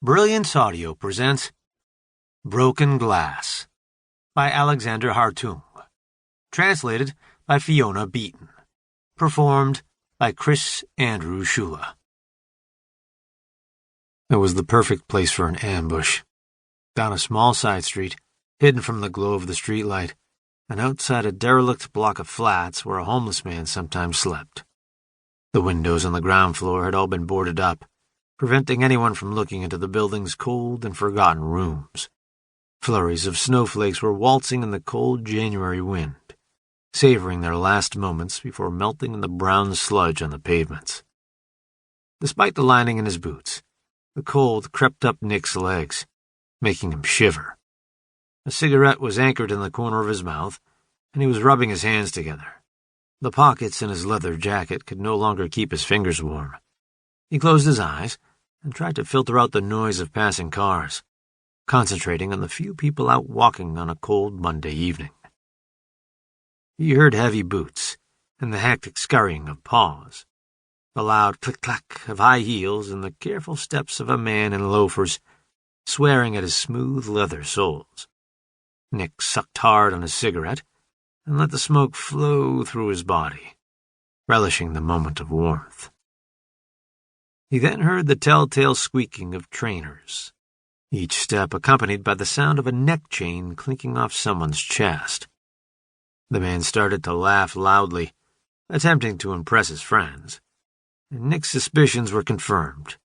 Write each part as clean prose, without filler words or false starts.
Brilliance Audio presents Broken Glass by Alexander Hartung. Translated by Fiona Beaton. Performed by Chris Andrew Ciulla. It was the perfect place for an ambush. Down a small side street, hidden from the glow of the streetlight, and outside a derelict block of flats where a homeless man sometimes slept. The windows on the ground floor had all been boarded up, preventing anyone from looking into the building's cold and forgotten rooms. Flurries of snowflakes were waltzing in the cold January wind, savoring their last moments before melting in the brown sludge on the pavements. Despite the lining in his boots, the cold crept up Nick's legs, making him shiver. A cigarette was anchored in the corner of his mouth, and he was rubbing his hands together. The pockets in his leather jacket could no longer keep his fingers warm. He closed his eyes and tried to filter out the noise of passing cars, concentrating on the few people out walking on a cold Monday evening. He heard heavy boots and the hectic scurrying of paws, the loud click-clack of high heels and the careful steps of a man in loafers swearing at his smooth leather soles. Nick sucked hard on his cigarette and let the smoke flow through his body, relishing the moment of warmth. He then heard the telltale squeaking of trainers, each step accompanied by the sound of a neck chain clinking off someone's chest. The man started to laugh loudly, attempting to impress his friends, and Nick's suspicions were confirmed.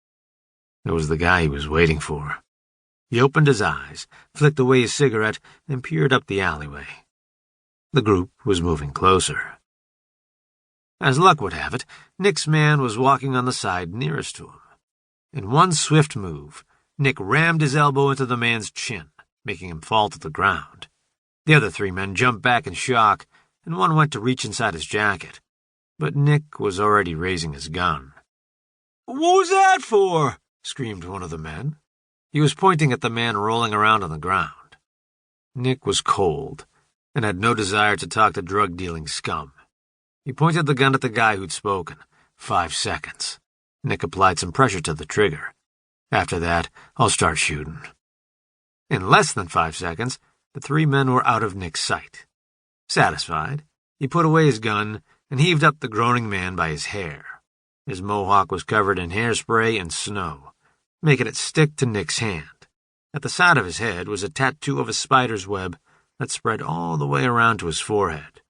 It was the guy he was waiting for. He opened his eyes, flicked away his cigarette, and peered up the alleyway. The group was moving closer. As luck would have it, Nick's man was walking on the side nearest to him. In one swift move, Nick rammed his elbow into the man's chin, making him fall to the ground. The other three men jumped back in shock, and one went to reach inside his jacket. But Nick was already raising his gun. "What was that for?" screamed one of the men. He was pointing at the man rolling around on the ground. Nick was cold and had no desire to talk to drug-dealing scum. He pointed the gun at the guy who'd spoken. 5 seconds. Nick applied some pressure to the trigger. After that, I'll start shooting. In less than 5 seconds, the three men were out of Nick's sight. Satisfied, he put away his gun and heaved up the groaning man by his hair. His mohawk was covered in hairspray and snow, making it stick to Nick's hand. At the side of his head was a tattoo of a spider's web that spread all the way around to his forehead.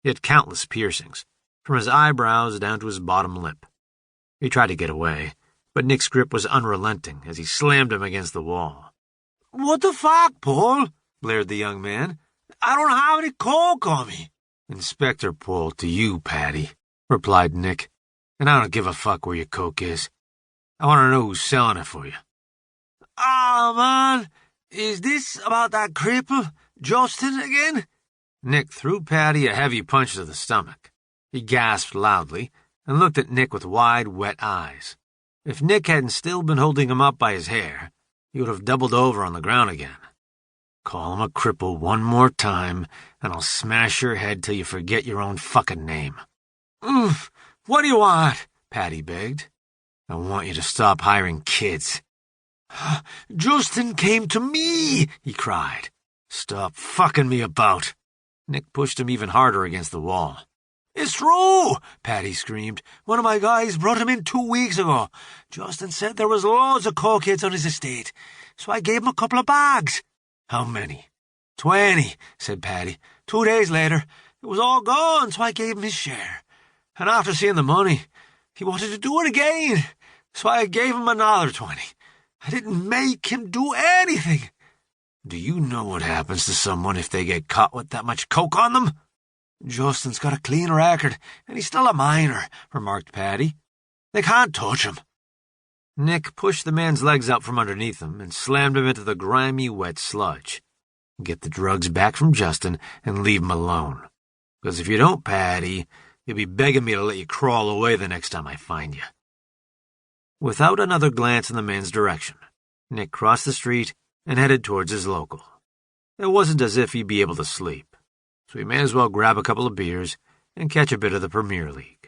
He had countless piercings, from his eyebrows down to his bottom lip. He tried to get away, but Nick's grip was unrelenting as he slammed him against the wall. "What the fuck, Paul?" blared the young man. "I don't have any coke on me." "Inspector Pohl to you, Patty," replied Nick. "And I don't give a fuck where your coke is. I want to know who's selling it for you." "Ah, man, is this about that cripple, Justin, again?" Nick threw Patty a heavy punch to the stomach. He gasped loudly and looked at Nick with wide, wet eyes. If Nick hadn't still been holding him up by his hair, he would have doubled over on the ground again. "Call him a cripple one more time, and I'll smash your head till you forget your own fucking name." "Oof, what do you want?" Patty begged. "I want you to stop hiring kids." "Justin came to me," he cried. "Stop fucking me about." Nick pushed him even harder against the wall. "It's true," Patty screamed. "One of my guys brought him in 2 weeks ago. Justin said there was loads of cokeheads on his estate, so I gave him a couple of bags." "How many?" 20, said Patty. 2 days later, it was all gone, so I gave him his share. And after seeing the money, he wanted to do it again, so I gave him another 20. I didn't make him do anything." "Do you know what happens to someone if they get caught with that much coke on them?" "Justin's got a clean record, and he's still a minor," remarked Patty. "They can't touch him." Nick pushed the man's legs out from underneath him and slammed him into the grimy, wet sludge. "Get the drugs back from Justin and leave him alone. Because if you don't, Patty, you'll be begging me to let you crawl away the next time I find you." Without another glance in the man's direction, Nick crossed the street and headed towards his local. It wasn't as if he'd be able to sleep, so he may as well grab a couple of beers and catch a bit of the Premier League.